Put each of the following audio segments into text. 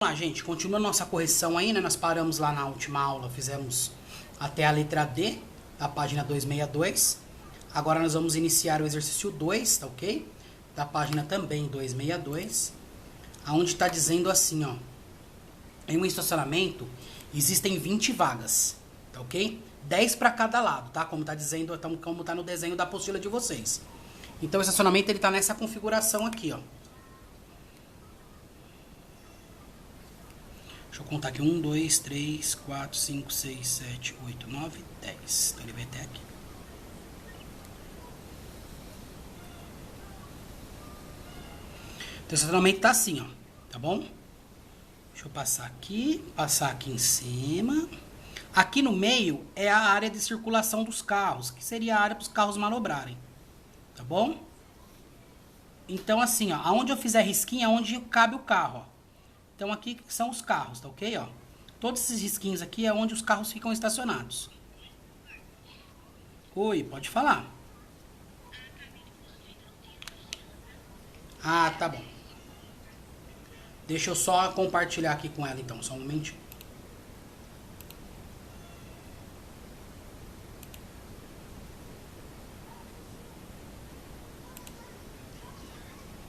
Vamos lá, gente, continua nossa correção aí, né? Nós paramos lá na última aula, fizemos até a letra D, da página 262. Agora nós vamos iniciar o exercício 2, tá ok? Da página também 262, aonde está dizendo assim, ó. Em um estacionamento existem 20 vagas, tá ok? 10 para cada lado, tá? Como tá dizendo, como tá no desenho da apostila de vocês. Então o estacionamento ele tá nessa configuração aqui, ó. Deixa eu contar aqui. 1, 2, 3, 4, 5, 6, 7, 8, 9, 10. Então ele vai até aqui. Então o estacionamento tá assim, ó. Tá bom? Deixa eu passar aqui em cima. Aqui no meio é a área de circulação dos carros, que seria a área para os carros manobrarem. Tá bom? Então assim, ó, aonde eu fizer risquinho é onde cabe o carro, ó. Então aqui são os carros, tá ok? Ó, todos esses risquinhos aqui é onde os carros ficam estacionados. Oi, pode falar. Ah, tá bom. Deixa eu só compartilhar aqui com ela então, só um momentinho.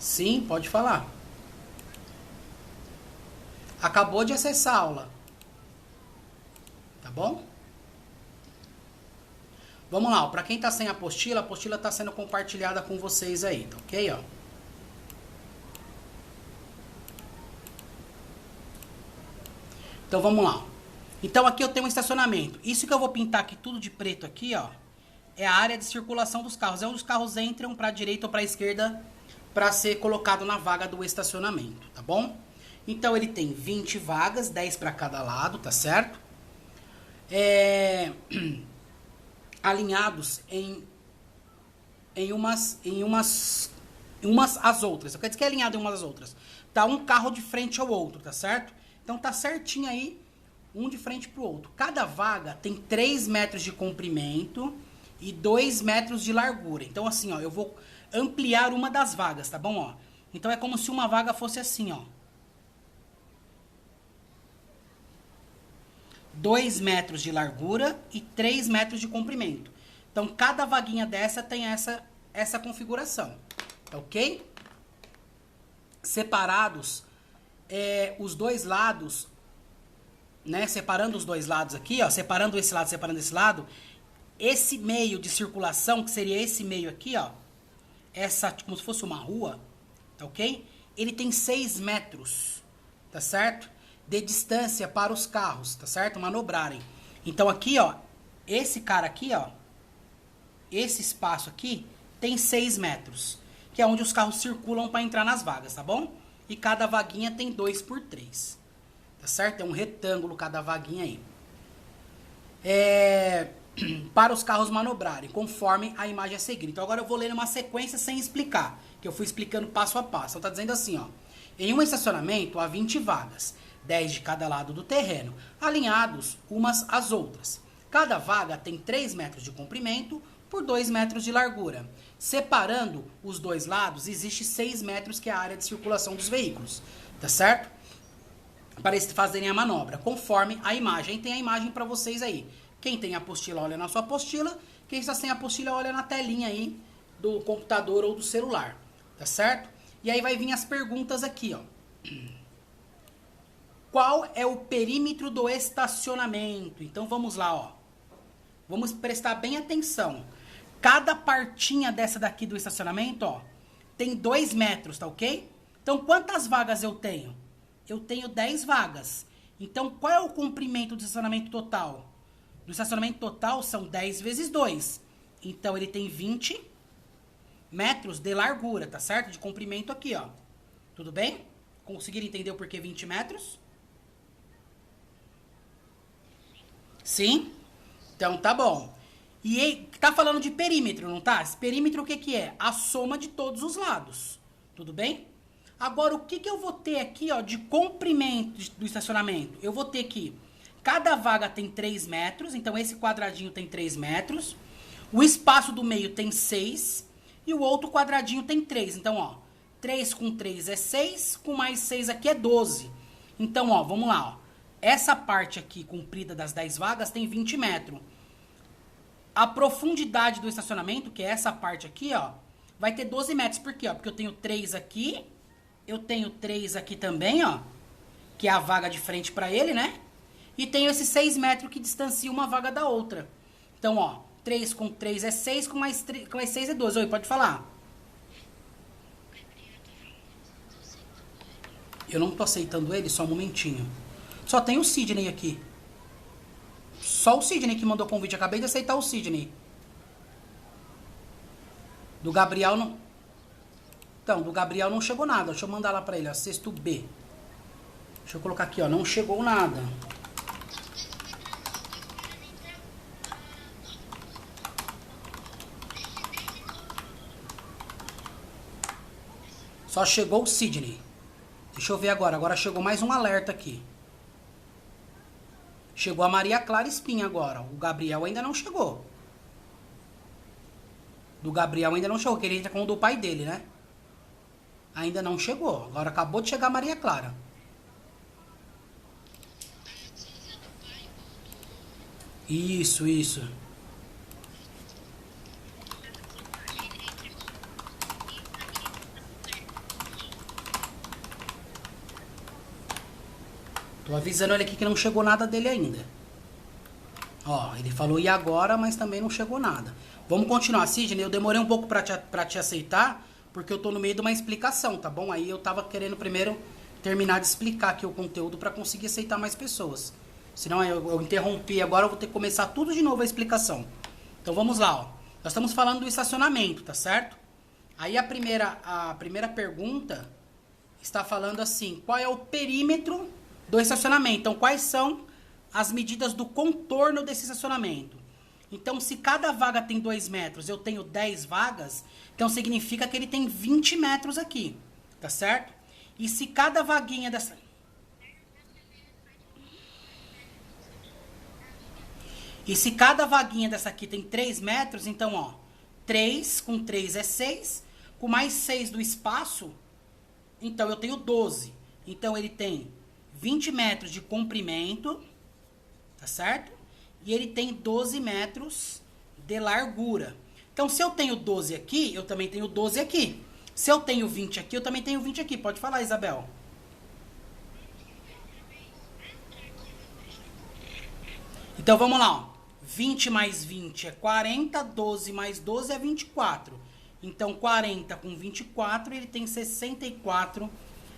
Sim, pode falar. Acabou de acessar a aula. Tá bom? Vamos lá, para quem tá sem a apostila tá sendo compartilhada com vocês aí, tá ok? Ó. Então vamos lá. Então aqui eu tenho um estacionamento. Isso que eu vou pintar aqui tudo de preto aqui, ó, é a área de circulação dos carros. É onde os carros entram para a direita ou para a esquerda para ser colocado na vaga do estacionamento, tá bom? Então ele tem 20 vagas, 10 para cada lado, tá certo? Alinhados em umas às outras. Quer dizer que é alinhado em umas às outras. Tá um carro de frente ao outro, tá certo? Então tá certinho aí, um de frente pro outro. Cada vaga tem 3 metros de comprimento e 2 metros de largura. Então assim, ó, eu vou ampliar uma das vagas, tá bom? Ó? Então é como se uma vaga fosse assim, ó. 2 metros de largura e 3 metros de comprimento. Então, cada vaguinha dessa tem essa configuração, tá ok? Separados, os dois lados, né? Separando os dois lados aqui, ó, separando esse lado, esse meio de circulação, que seria esse meio aqui, ó, como se fosse uma rua, tá ok? Ele tem 6 metros, tá certo? De distância para os carros, tá certo? Manobrarem. Então aqui, ó, esse cara aqui, ó, esse espaço aqui tem 6 metros, que é onde os carros circulam para entrar nas vagas, tá bom? E cada vaguinha tem 2 por 3, tá certo? É um retângulo cada vaguinha aí. Para os carros manobrarem, conforme a imagem a seguir. Então agora eu vou ler uma sequência sem explicar, que eu fui explicando passo a passo. Então tá dizendo assim, ó. Em um estacionamento há 20 vagas, 10 de cada lado do terreno, alinhados umas às outras. Cada vaga tem 3 metros de comprimento por 2 metros de largura. Separando os dois lados, existe 6 metros, que é a área de circulação dos veículos. Tá certo? Para eles fazerem a manobra, conforme a imagem. Tem a imagem para vocês aí. Quem tem a apostila, olha na sua apostila. Quem está sem a apostila, olha na telinha aí do computador ou do celular. Tá certo? E aí vai vir as perguntas aqui, ó. Qual é o perímetro do estacionamento? Então vamos lá, ó. Vamos prestar bem atenção. Cada partinha dessa daqui do estacionamento, ó, tem 2 metros, tá ok? Então quantas vagas eu tenho? Eu tenho 10 vagas. Então qual é o comprimento do estacionamento total? Do estacionamento total são 10 vezes 2. Então ele tem 20 metros de largura, tá certo? De comprimento aqui, ó. Tudo bem? Conseguiram entender o porquê 20 metros? Sim? Então tá bom. E tá falando de perímetro, não tá? Esse perímetro o que que é? A soma de todos os lados. Tudo bem? Agora, o que que eu vou ter aqui, ó, de comprimento do estacionamento? Eu vou ter aqui, cada vaga tem 3 metros, então esse quadradinho tem 3 metros. O espaço do meio tem 6 e o outro quadradinho tem 3. Então, ó, 3 com 3 é 6, com mais 6 aqui é 12. Então, ó, vamos lá, ó. Essa parte aqui comprida das 10 vagas tem 20 metros. A profundidade do estacionamento, que é essa parte aqui, ó, vai ter 12 metros. Por quê? Ó? Porque eu tenho 3 aqui, eu tenho 3 aqui também, ó, que é a vaga de frente para ele, né? E tenho esses 6 metros que distancia uma vaga da outra. Então, ó, 3 com 3 é 6, com mais 6 é 12. Oi, pode falar. Eu não tô aceitando ele, só um momentinho. Só tem o Sidney aqui. Só o Sidney que mandou convite. Acabei de aceitar o Sidney. Do Gabriel não... Então, do Gabriel não chegou nada. Deixa eu mandar lá pra ele, ó. Sexto B. Deixa eu colocar aqui, ó. Não chegou nada. Só chegou o Sidney. Deixa eu ver agora. Agora chegou mais um alerta aqui. Chegou a Maria Clara Espinha agora. O Gabriel ainda não chegou. Do Gabriel ainda não chegou. Que ele entra com o do pai dele, né? Ainda não chegou. Agora acabou de chegar a Maria Clara. Isso, isso. Tô avisando ele aqui que não chegou nada dele ainda. Ó, ele falou e agora, mas também não chegou nada. Vamos continuar, Sidney. Eu demorei um pouco pra te aceitar, porque eu tô no meio de uma explicação, tá bom? Aí eu tava querendo primeiro terminar de explicar aqui o conteúdo pra conseguir aceitar mais pessoas. Senão eu interrompi, agora eu vou ter que começar tudo de novo a explicação. Então vamos lá, ó. Nós estamos falando do estacionamento, tá certo? Aí a primeira pergunta está falando assim, qual é o perímetro do estacionamento? Então, quais são as medidas do contorno desse estacionamento? Então, se cada vaga tem 2 metros, eu tenho 10 vagas, então significa que ele tem 20 metros aqui, tá certo? E se cada vaguinha dessa... E se cada vaguinha dessa aqui tem 3 metros, então, ó, 3 com 3 é 6, com mais 6 do espaço, então eu tenho 12. Então, ele tem 20 metros de comprimento, tá certo? E ele tem 12 metros de largura. Então, se eu tenho 12 aqui, eu também tenho 12 aqui. Se eu tenho 20 aqui, eu também tenho 20 aqui. Pode falar, Isabel. Então, vamos lá, ó. 20 mais 20 é 40, 12 mais 12 é 24. Então, 40 com 24, ele tem 64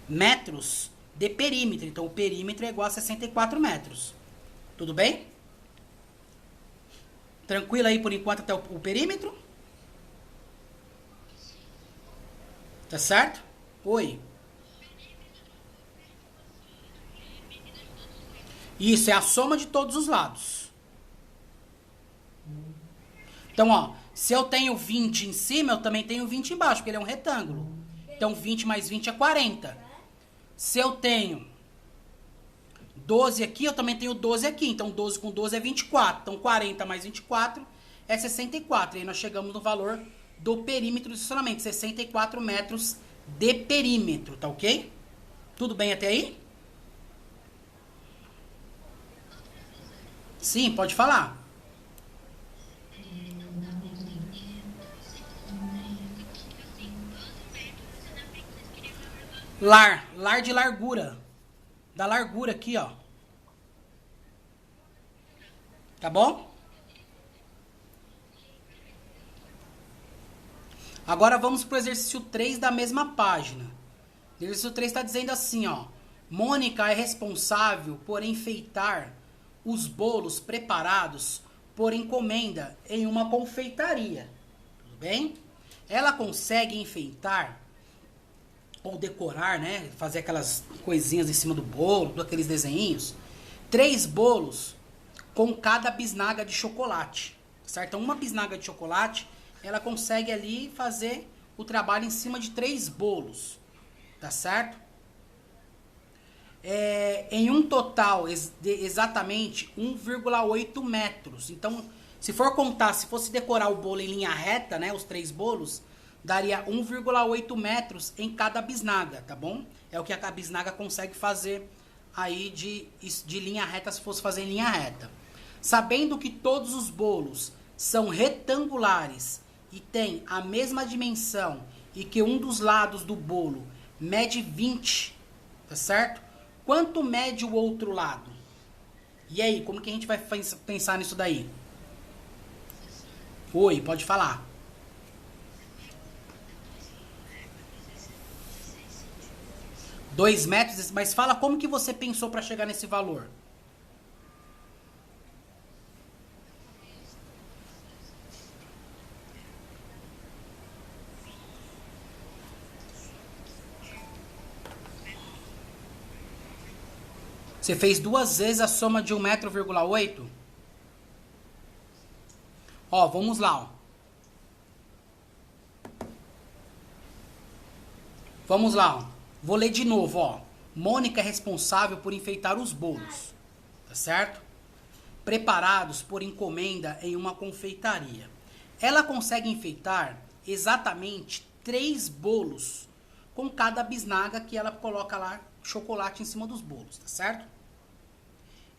metros de perímetro. Então, o perímetro é igual a 64 metros. Tudo bem? Tranquilo aí por enquanto até o perímetro? Tá certo? Oi. Isso, é a soma de todos os lados. Então, ó, se eu tenho 20 em cima, eu também tenho 20 embaixo, porque ele é um retângulo. Então, 20 mais 20 é 40. Se eu tenho 12 aqui, eu também tenho 12 aqui. Então, 12 com 12 é 24. Então, 40 mais 24 é 64. E aí nós chegamos no valor do perímetro do estacionamento. 64 metros de perímetro, tá ok? Tudo bem até aí? Sim, pode falar. Lar de largura. Da largura aqui, ó. Tá bom? Agora vamos pro exercício 3 da mesma página. O exercício 3 está dizendo assim, ó. Mônica é responsável por enfeitar os bolos preparados por encomenda em uma confeitaria. Tudo bem? Ela consegue enfeitar ou decorar, né? Fazer aquelas coisinhas em cima do bolo, aqueles desenhinhos. 3 bolos com cada bisnaga de chocolate, certo? Então, uma bisnaga de chocolate, ela consegue ali fazer o trabalho em cima de 3 bolos, tá certo? Em um total de exatamente 1,8 metros. Então, se for contar, se fosse decorar o bolo em linha reta, né? Os 3 bolos, daria 1,8 metros em cada bisnaga, tá bom? É o que a bisnaga consegue fazer aí de linha reta se fosse fazer em linha reta. Sabendo que todos os bolos são retangulares e tem a mesma dimensão e que um dos lados do bolo mede 20, tá certo? Quanto mede o outro lado? E aí, como que a gente vai pensar nisso daí? Oi, pode falar. 2 metros, mas fala como que você pensou para chegar nesse valor. Você fez 2 vezes a soma de 1,8 m? Ó, vamos lá, ó. Vamos lá, ó. Vou ler de novo, ó. Mônica é responsável por enfeitar os bolos, tá certo? Preparados por encomenda em uma confeitaria. Ela consegue enfeitar exatamente 3 bolos com cada bisnaga que ela coloca lá chocolate em cima dos bolos, tá certo?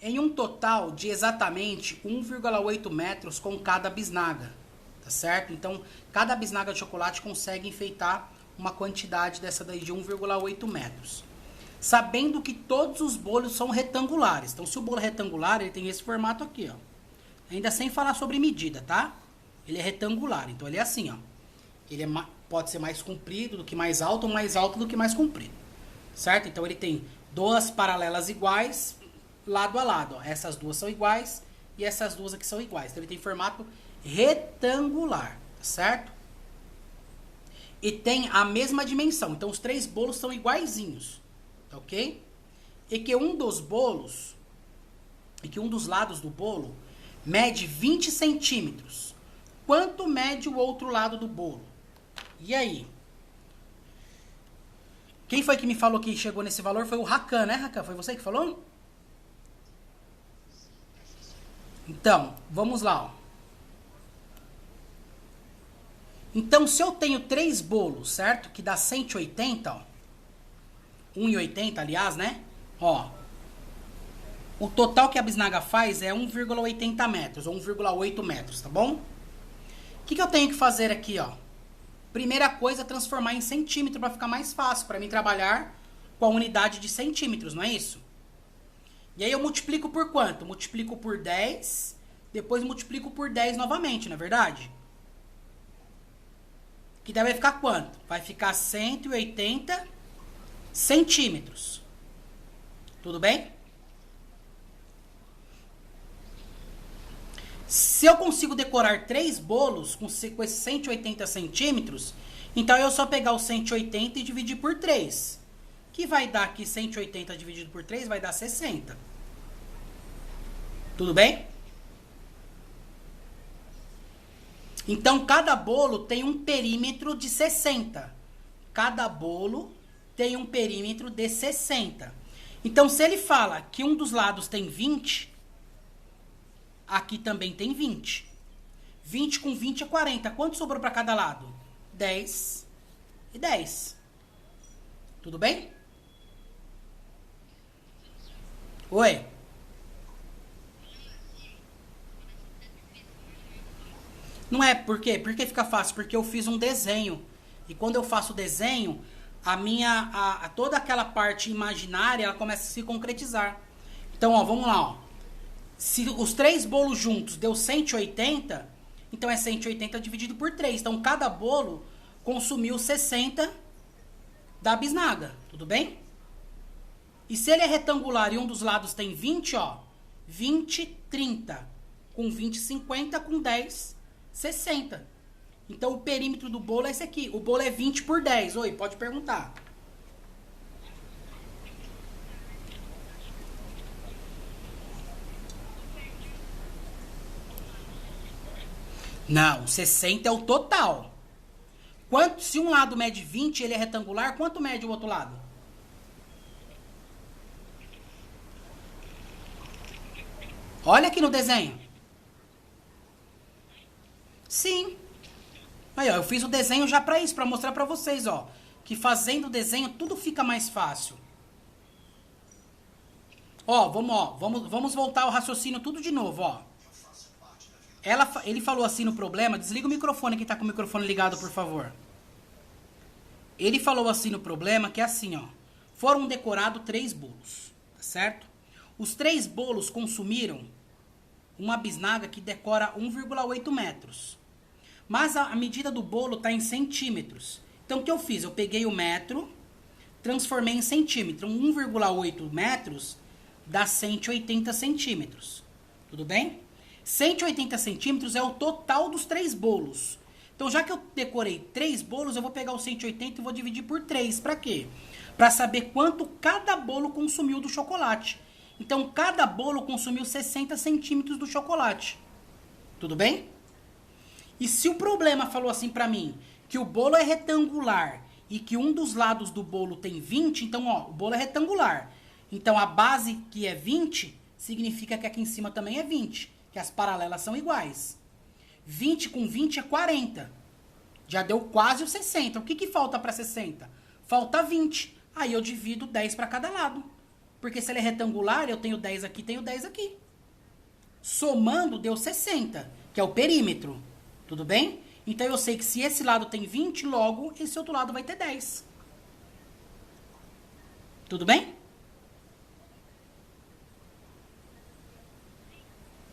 Em um total de exatamente 1,8 metros com cada bisnaga, tá certo? Então, cada bisnaga de chocolate consegue enfeitar uma quantidade dessa daí de 1,8 metros. Sabendo que todos os bolos são retangulares. Então, se o bolo é retangular, ele tem esse formato aqui, ó. Ainda sem falar sobre medida, tá? Ele é retangular, então ele é assim, ó. Ele pode ser mais comprido do que mais alto, ou mais alto do que mais comprido. Certo? Então, ele tem 2 paralelas iguais, lado a lado, ó. Essas duas são iguais e essas duas aqui são iguais. Então, ele tem formato retangular, certo? E tem a mesma dimensão. Então, os 3 bolos são iguaizinhos, ok? E que um dos bolos, e que um dos lados do bolo mede 20 centímetros. Quanto mede o outro lado do bolo? E aí? Quem foi que me falou que chegou nesse valor? Foi o Rakan, né, Rakan? Foi você que falou? Então, vamos lá, ó. Então, se eu tenho 3 bolos, certo? Que dá 180, ó. 1,80, aliás, né? Ó. O total que a bisnaga faz é 1,80 metros, ou 1,8 metros, tá bom? O que eu tenho que fazer aqui, ó? Primeira coisa, transformar em centímetro para ficar mais fácil, para mim trabalhar com a unidade de centímetros, não é isso? E aí eu multiplico por quanto? Multiplico por 10, depois multiplico por 10 novamente, não é verdade? Que daí vai ficar quanto? Vai ficar 180 centímetros. Tudo bem? Se eu consigo decorar 3 bolos com esses 180 centímetros, então eu só pegar o 180 e dividir por 3. Que vai dar aqui 180 dividido por 3 vai dar 60. Tudo bem? Então, cada bolo tem um perímetro de 60. Cada bolo tem um perímetro de 60. Então, se ele fala que um dos lados tem 20, aqui também tem 20. 20 com 20 é 40. Quanto sobrou para cada lado? 10 e 10. Tudo bem? Oi? Não é, por quê? Por que fica fácil? Porque eu fiz um desenho. E quando eu faço o desenho, toda aquela parte imaginária, ela começa a se concretizar. Então, ó, vamos lá, ó. Se os 3 bolos juntos deu 180, então é 180 dividido por 3. Então, cada bolo consumiu 60 da bisnaga, tudo bem? E se ele é retangular e um dos lados tem 20, ó, 20, 30. Com 20, 50, com 10, 60. Então, o perímetro do bolo é esse aqui. O bolo é 20 por 10. Oi, pode perguntar. Não, 60 é o total. Se um lado mede 20, ele é retangular, quanto mede o outro lado? Olha aqui no desenho. Sim. Aí, ó, eu fiz o desenho já pra isso, pra mostrar pra vocês, ó. Que fazendo o desenho tudo fica mais fácil. Vamos voltar ao raciocínio tudo de novo, ó. Ele falou assim no problema, desliga o microfone, quem tá com o microfone ligado, por favor. Ele falou assim no problema, que é assim, ó. Foram decorados 3 bolos, tá certo? Os 3 bolos consumiram uma bisnaga que decora 1,8 metros. Mas a medida do bolo tá em centímetros. Então, o que eu fiz? Eu peguei o metro, transformei em centímetro. 1,8 metros dá 180 centímetros. Tudo bem? 180 centímetros é o total dos 3 bolos. Então, já que eu decorei 3 bolos, eu vou pegar os 180 e vou dividir por 3. Para quê? Para saber quanto cada bolo consumiu do chocolate. Então, cada bolo consumiu 60 centímetros do chocolate. Tudo bem? E se o problema falou assim para mim, que o bolo é retangular e que um dos lados do bolo tem 20, então, ó, o bolo é retangular. Então, a base que é 20, significa que aqui em cima também é 20, que as paralelas são iguais. 20 com 20 é 40. Já deu quase os 60. O que falta para 60? Falta 20. Aí eu divido 10 para cada lado. Porque se ele é retangular, eu tenho 10 aqui, tenho 10 aqui. Somando, deu 60, que é o perímetro. Tudo bem? Então eu sei que se esse lado tem 20, logo esse outro lado vai ter 10. Tudo bem?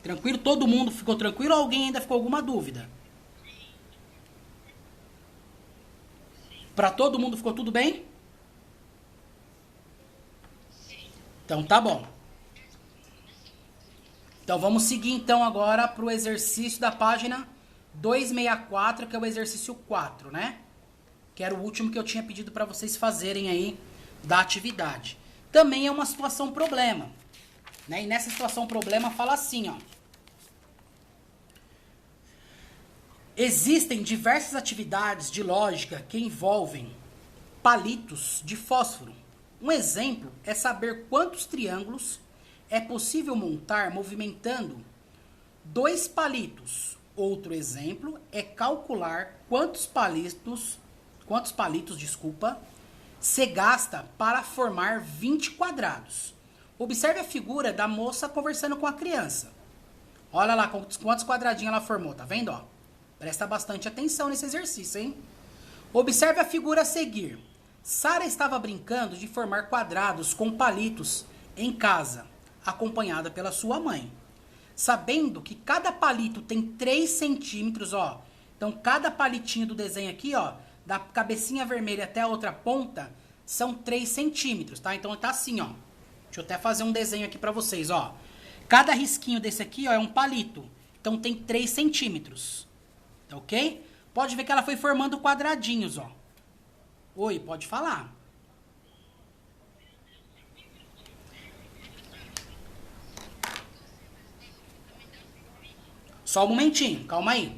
Tranquilo? Todo mundo ficou tranquilo ou alguém ainda ficou alguma dúvida? Para todo mundo ficou tudo bem? Então tá bom. Então vamos seguir então agora para o exercício da página 264, que é o exercício 4, né? Que era o último que eu tinha pedido para vocês fazerem aí da atividade. Também é uma situação problema, né? E nessa situação problema fala assim, ó. Existem diversas atividades de lógica que envolvem palitos de fósforo. Um exemplo é saber quantos triângulos é possível montar movimentando 2 palitos. Outro exemplo é calcular quantos palitos, se gasta para formar 20 quadrados. Observe a figura da moça conversando com a criança. Olha lá quantos quadradinhos ela formou, tá vendo, ó? Presta bastante atenção nesse exercício, hein? Observe a figura a seguir. Sara estava brincando de formar quadrados com palitos em casa, acompanhada pela sua mãe. Sabendo que cada palito tem 3 centímetros, ó. Então, cada palitinho do desenho aqui, ó, da cabecinha vermelha até a outra ponta, são 3 centímetros, tá? Então, tá assim, ó. Deixa eu até fazer um desenho aqui pra vocês, ó. Cada risquinho desse aqui, ó, é um palito. Então, tem 3 centímetros. Tá ok? Pode ver que ela foi formando quadradinhos, ó. Oi, pode falar. Só um momentinho, calma aí.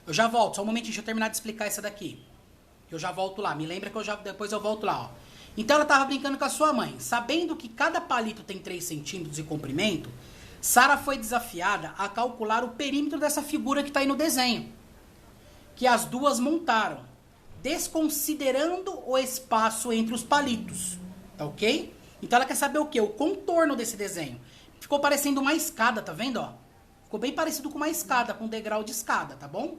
Eu já volto, só um momentinho, deixa eu terminar de explicar essa daqui. Eu já volto lá, me lembra que depois eu volto lá, ó. Então ela estava brincando com a sua mãe. Sabendo que cada palito tem 3 centímetros de comprimento, Sara foi desafiada a calcular o perímetro dessa figura que está aí no desenho, que as duas montaram, desconsiderando o espaço entre os palitos, tá ok? Então ela quer saber o quê? O contorno desse desenho. Ficou parecendo uma escada, tá vendo, ó? Ficou bem parecido com uma escada, com um degrau de escada, tá bom?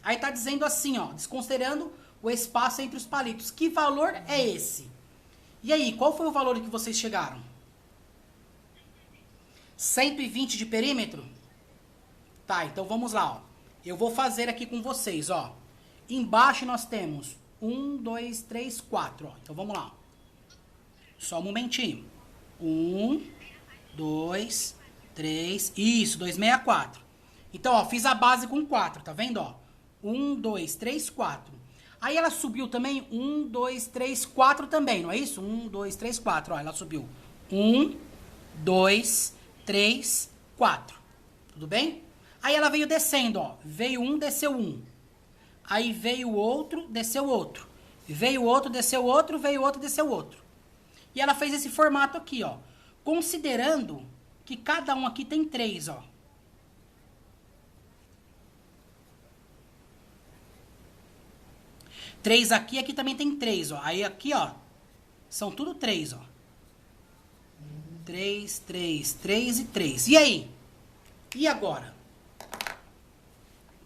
Aí tá dizendo assim, ó, desconsiderando o espaço entre os palitos. Que valor é esse? E aí, qual foi o valor que vocês chegaram? 120 de perímetro? Tá, então vamos lá, ó. Eu vou fazer aqui com vocês, ó. Embaixo nós temos 1, 2, 3, 4, ó. Então vamos lá. Só um momentinho. 1, 2, 3, isso, 264. Então, ó, fiz a base com 4, tá vendo, ó? 1, 2, 3, 4. Aí ela subiu também 1, 2, 3, 4 também, não é isso? 1, 2, 3, 4, ó, ela subiu 1, 2, 3, 4. Tudo bem? Aí ela veio descendo, ó. Veio um, desceu um. Aí veio o outro, desceu outro. Veio outro, desceu outro, veio outro, desceu outro. E ela fez esse formato aqui, ó. Considerando que cada um aqui tem 3, ó. Três aqui, aqui também tem 3, ó. Aí aqui, ó, São tudo 3, ó. 3, 3, 3 e 3. E aí? E agora?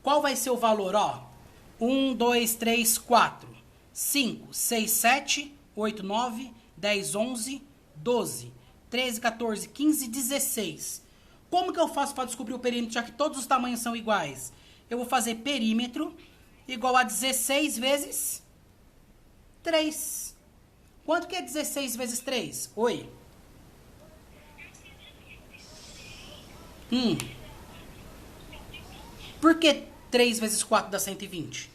Qual vai ser o valor, ó? 1, 2, 3, 4, 5, 6, 7, 8, 9, 10, 11, 12, 13, 14, 15, 16. Como que eu faço para descobrir o perímetro, já que todos os tamanhos são iguais? Eu vou fazer perímetro igual a 16 vezes 3. Quanto que é 16 vezes 3? Oi? Por que 3 vezes 4 dá 120?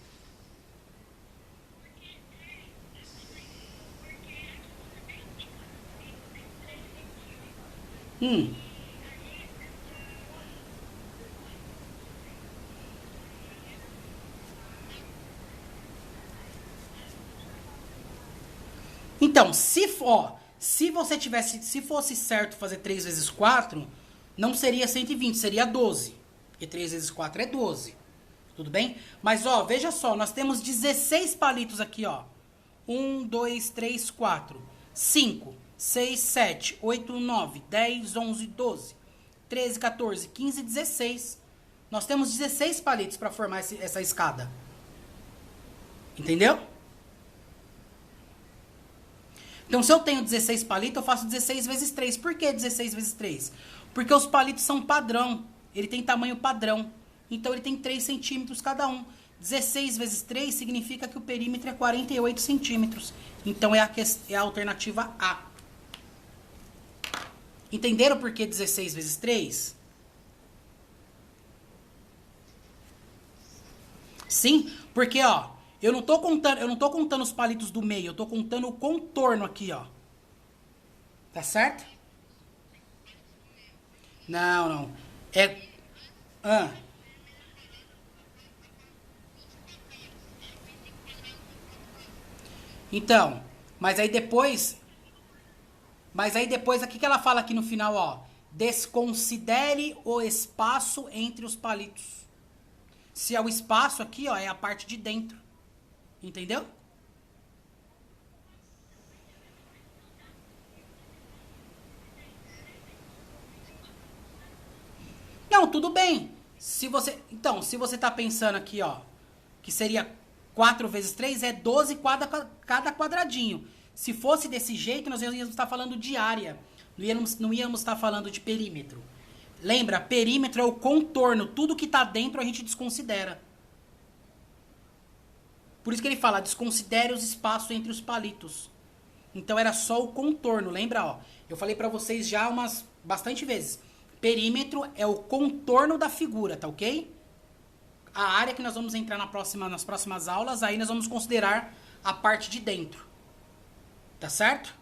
Então, se você tivesse, se fosse certo fazer 3 vezes 4, não seria 120, seria 12. Porque 3 vezes 4 é 12. Tudo bem? Mas, ó, veja só, nós temos 16 palitos aqui, ó. 1, 2, 3, 4, 5, 6, 7, 8, 9, 10, 11, 12, 13, 14, 15, 16. Nós temos 16 palitos para formar essa escada. Entendeu? Então, se eu tenho 16 palitos, eu faço 16 vezes 3. Por que 16 vezes 3? Porque os palitos são padrão. Ele tem tamanho padrão. Então, ele tem 3 centímetros cada um. 16 vezes 3 significa que o perímetro é 48 centímetros. Então, é a alternativa A. Entenderam por que 16 vezes 3? Sim, porque, ó, eu não tô contando os palitos do meio, eu tô contando o contorno aqui, ó. Tá certo? Não. Então, mas aí depois, o que que ela fala aqui no final, ó? Desconsidere o espaço entre os palitos. Se é o espaço aqui, ó, é a parte de dentro. Entendeu? Não, tudo bem. Se você tá pensando aqui, ó, que seria 4 vezes 3 é 12 cada quadradinho. Se fosse desse jeito, nós íamos estar falando de área. Não íamos estar falando de perímetro. Lembra, perímetro é o contorno. Tudo que tá dentro a gente desconsidera. Por isso que ele fala, desconsidere os espaços entre os palitos. Então era só o contorno, lembra, ó? Eu falei pra vocês já bastante vezes. Perímetro é o contorno da figura, tá ok? A área que nós vamos entrar nas próximas aulas, aí nós vamos considerar a parte de dentro. Tá certo?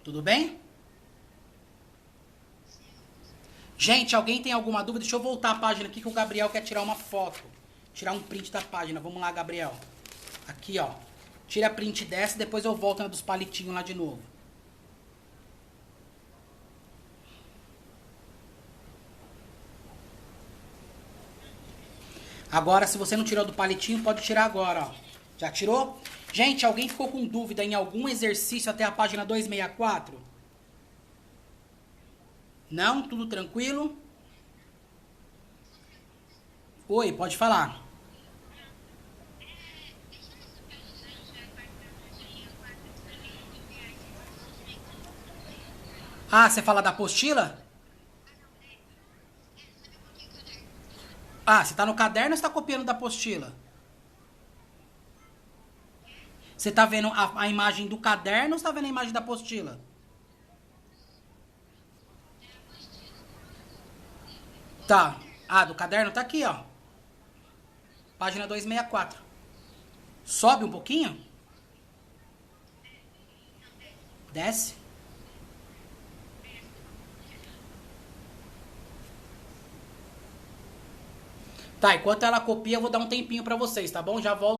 Tudo bem? Gente, alguém tem alguma dúvida? Deixa eu voltar a página aqui que o Gabriel quer tirar uma foto. Tirar um print da página. Vamos lá, Gabriel. Aqui, ó. Tira a print dessa, depois eu volto na dos palitinhos lá de novo. Agora, se você não tirou do palitinho, pode tirar agora, ó. Já tirou? Gente, alguém ficou com dúvida em algum exercício até a página 264? Não? Tudo tranquilo? Oi, pode falar. Ah, você fala da apostila? Ah, você tá no caderno ou você tá copiando da apostila? Você tá vendo a imagem do caderno ou você tá vendo a imagem da apostila? Tá. Ah, do caderno tá aqui, ó. Página 264. Sobe um pouquinho? Desce. Tá, enquanto ela copia, eu vou dar um tempinho pra vocês, tá bom? Já volto.